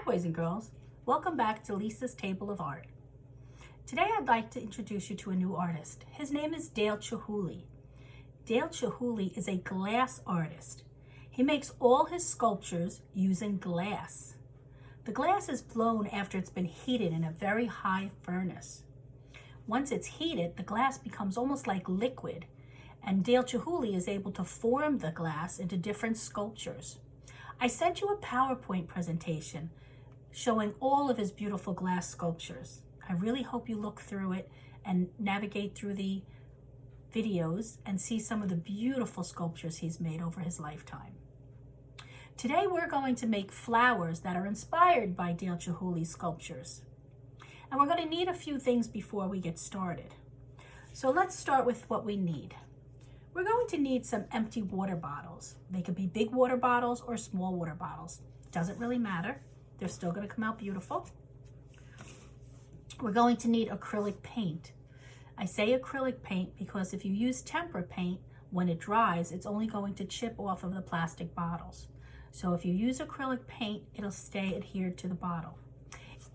boys and girls, welcome back to Lisa's Table of Art. Today I'd like to introduce you to a new artist. His name is Dale Chihuly. Dale Chihuly is a glass artist. He makes all his sculptures using glass. The glass is blown after it's been heated in a very high furnace. Once it's heated, the glass becomes almost like liquid, and Dale Chihuly is able to form the glass into different sculptures. I sent you a PowerPoint presentation showing all of his beautiful glass sculptures. I really hope you look through it and navigate through the videos and see some of the beautiful sculptures he's made over his lifetime. Today we're going to make flowers that are inspired by Dale Chihuly's sculptures. And we're going to need a few things before we get started. So let's start with what we need. We're going to need some empty water bottles. They could be big water bottles or small water bottles. Doesn't really matter. They're still going to come out beautiful. We're going to need acrylic paint. I say acrylic paint because if you use tempera paint, when it dries, it's only going to chip off of the plastic bottles. So if you use acrylic paint, it'll stay adhered to the bottle.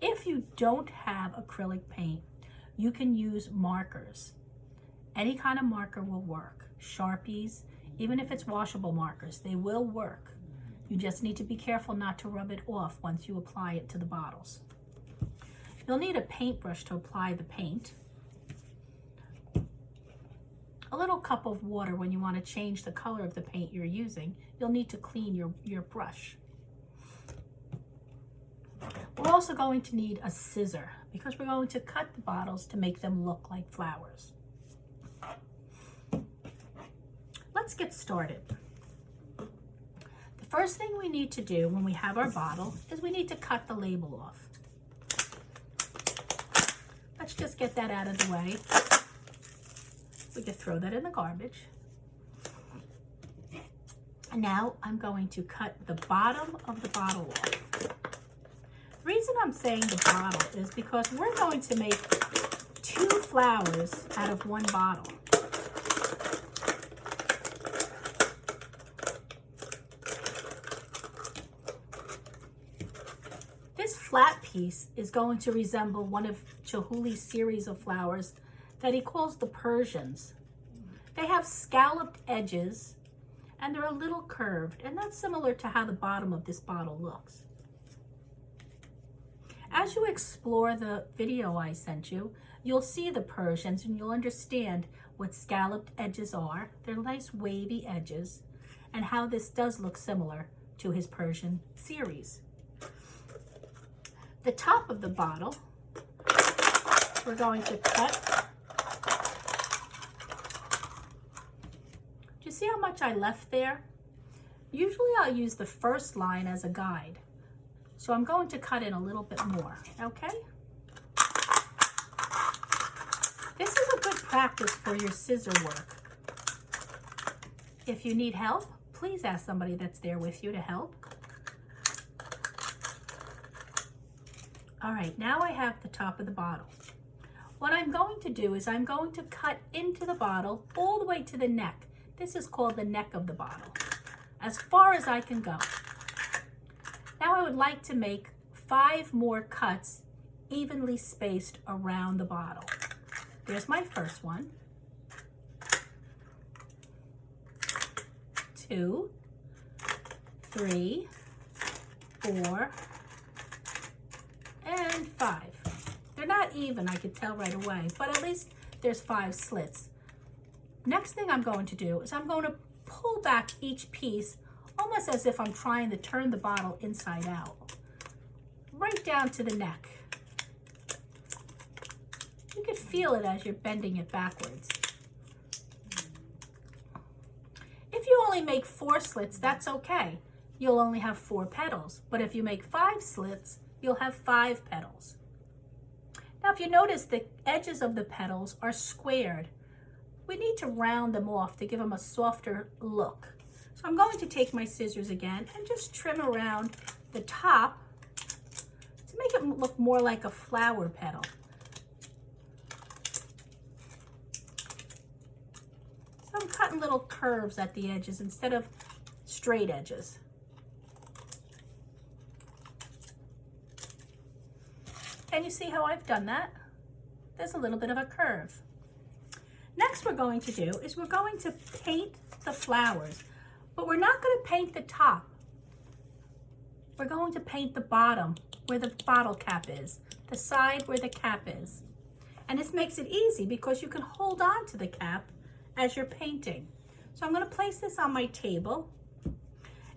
If you don't have acrylic paint, you can use markers. Any kind of marker will work. Sharpies, even if it's washable markers, they will work. You just need to be careful not to rub it off once you apply it to the bottles. You'll need a paintbrush to apply the paint. A little cup of water when you want to change the color of the paint you're using. You'll need to clean your brush. We're also going to need a scissor because we're going to cut the bottles to make them look like flowers. Let's get started. The first thing we need to do when we have our bottle is we need to cut the label off. Let's just get that out of the way. We can throw that in the garbage. And now I'm going to cut the bottom of the bottle off. The reason I'm saying the bottle is because we're going to make 2 flowers out of 1 bottle. This flat piece is going to resemble one of Chihuly's series of flowers that he calls the Persians. They have scalloped edges and they're a little curved, and that's similar to how the bottom of this bottle looks. As you explore the video I sent you, you'll see the Persians and you'll understand what scalloped edges are. They're nice wavy edges, and how this does look similar to his Persian series. The top of the bottle, we're going to cut. Do you see how much I left there? Usually I'll use the first line as a guide. So I'm going to cut in a little bit more, okay? This is a good practice for your scissor work. If you need help, please ask somebody that's there with you to help. All right, now I have the top of the bottle. What I'm going to do is I'm going to cut into the bottle all the way to the neck. This is called the neck of the bottle, as far as I can go. Now I would like to make 5 more cuts evenly spaced around the bottle. There's my first one. 2, 3, 4, and 5. They're not even, I could tell right away, but at least there's 5 slits. Next thing I'm going to do is I'm going to pull back each piece almost as if I'm trying to turn the bottle inside out, right down to the neck. You can feel it as you're bending it backwards. If you only make 4 slits, that's okay. You'll only have 4 petals, but if you make 5 slits, you'll have 5 petals. Now, if you notice, the edges of the petals are squared. We need to round them off to give them a softer look. So I'm going to take my scissors again and just trim around the top to make it look more like a flower petal. So I'm cutting little curves at the edges instead of straight edges. Can you see how I've done that? There's a little bit of a curve. Next we're going to do is we're going to paint the flowers, but we're not going to paint the top. We're going to paint the bottom where the bottle cap is, the side where the cap is. And this makes it easy because you can hold on to the cap as you're painting. So I'm going to place this on my table.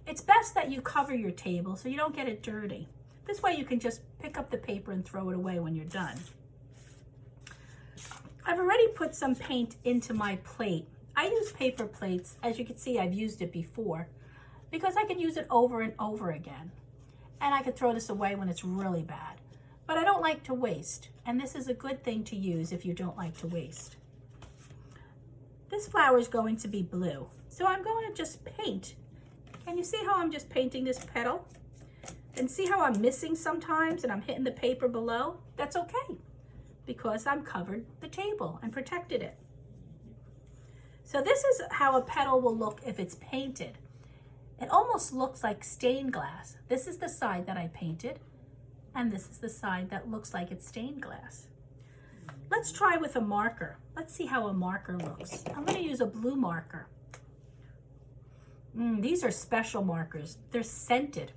It's best that you cover your table so you don't get it dirty. This way you can just pick up the paper and throw it away when you're done. I've already put some paint into my plate. I use paper plates. As you can see, I've used it before because I can use it over and over again. And I could throw this away when it's really bad. But I don't like to waste. And this is a good thing to use if you don't like to waste. This flower is going to be blue. So I'm going to just paint. Can you see how I'm just painting this petal? And see how I'm missing sometimes and I'm hitting the paper below? That's okay, because I'm covered the table and protected it. So this is how a petal will look if it's painted. It almost looks like stained glass. This is the side that I painted, and this is the side that looks like it's stained glass. Let's try with a marker. Let's see how a marker looks. I'm going to use a blue marker. These are special markers. They're scented.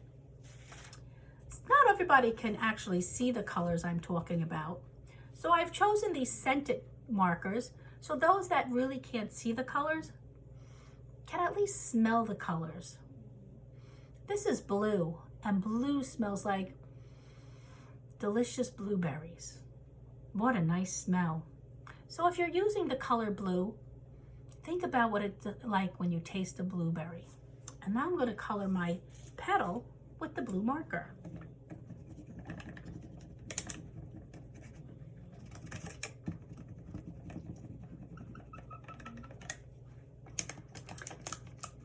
Not everybody can actually see the colors I'm talking about. So I've chosen these scented markers so those that really can't see the colors can at least smell the colors. This is blue, and blue smells like delicious blueberries. What a nice smell. So if you're using the color blue, think about what it's like when you taste a blueberry. And now I'm going to color my petal with the blue marker.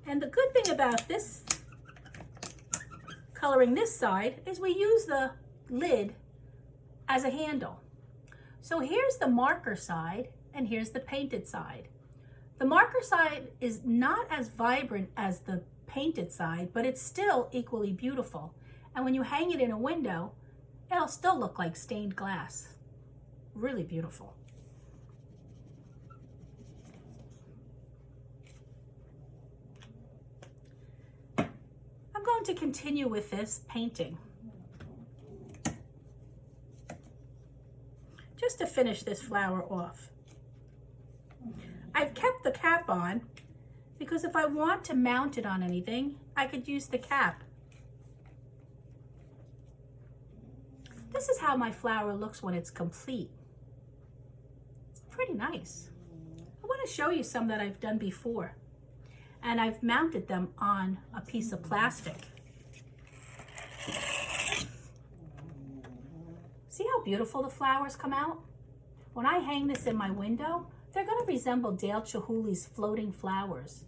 And the good thing about this, coloring this side, is we use the lid as a handle. So here's the marker side and here's the painted side. The marker side is not as vibrant as the painted side, but it's still equally beautiful. And when you hang it in a window, it'll still look like stained glass. Really beautiful. I'm going to continue with this painting. Just to finish this flower off. I've kept the cap on because if I want to mount it on anything, I could use the cap. This is how my flower looks when it's complete. It's pretty nice. I want to show you some that I've done before. And I've mounted them on a piece of plastic. See how beautiful the flowers come out? When I hang this in my window, they're going to resemble Dale Chihuly's floating flowers.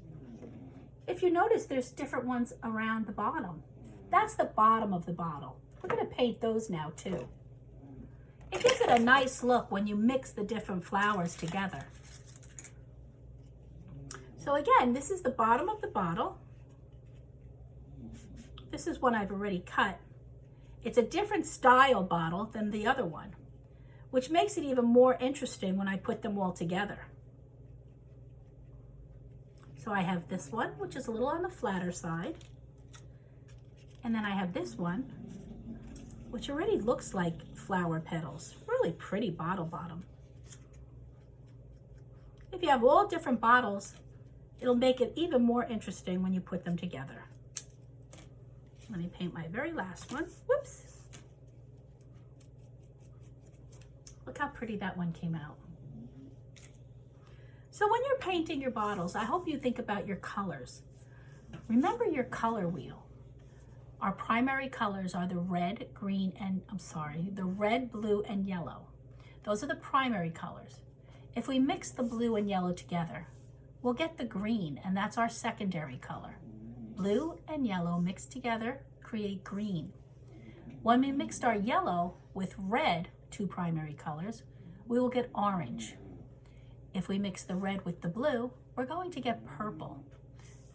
If you notice, there's different ones around the bottom. That's the bottom of the bottle. We're going to paint those now too. It gives it a nice look when you mix the different flowers together. So again, this is the bottom of the bottle. This is one I've already cut. It's a different style bottle than the other one, which makes it even more interesting when I put them all together. So I have this one, which is a little on the flatter side. And then I have this one, which already looks like flower petals. Really pretty bottle bottom. If you have all different bottles, it'll make it even more interesting when you put them together. Let me paint my very last one. Whoops. Look how pretty that one came out. So when you're painting your bottles, I hope you think about your colors. Remember your color wheel. Our primary colors are the red, green, and the red, blue, and yellow. Those are the primary colors. If we mix the blue and yellow together, we'll get the green, and that's our secondary color. Blue and yellow mixed together create green. When we mixed our yellow with red, two primary colors, we will get orange. If we mix the red with the blue, we're going to get purple.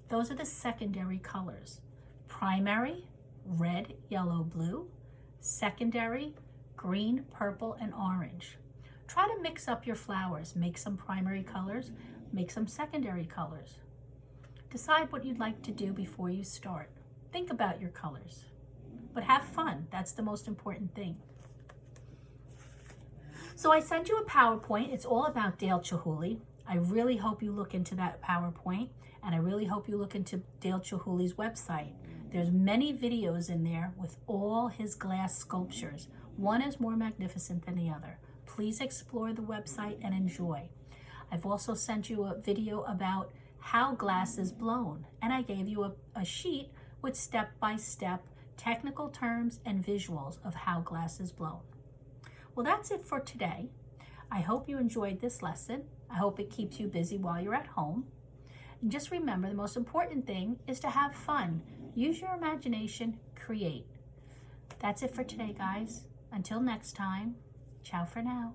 Those are the secondary colors. Primary, red, yellow, blue. Secondary, green, purple, and orange. Try to mix up your flowers. Make some primary colors, make some secondary colors. Decide what you'd like to do before you start. Think about your colors, but have fun. That's the most important thing. So I sent you a PowerPoint. It's all about Dale Chihuly. I really hope you look into that PowerPoint, and I really hope you look into Dale Chihuly's website. There's many videos in there with all his glass sculptures. One is more magnificent than the other. Please explore the website and enjoy. I've also sent you a video about how glass is blown, and I gave you a sheet with step-by-step technical terms and visuals of how glass is blown. Well, that's it for today. I hope you enjoyed this lesson. I hope it keeps you busy while you're at home. And just remember, the most important thing is to have fun. Use your imagination, create. That's it for today, guys. Until next time, ciao for now.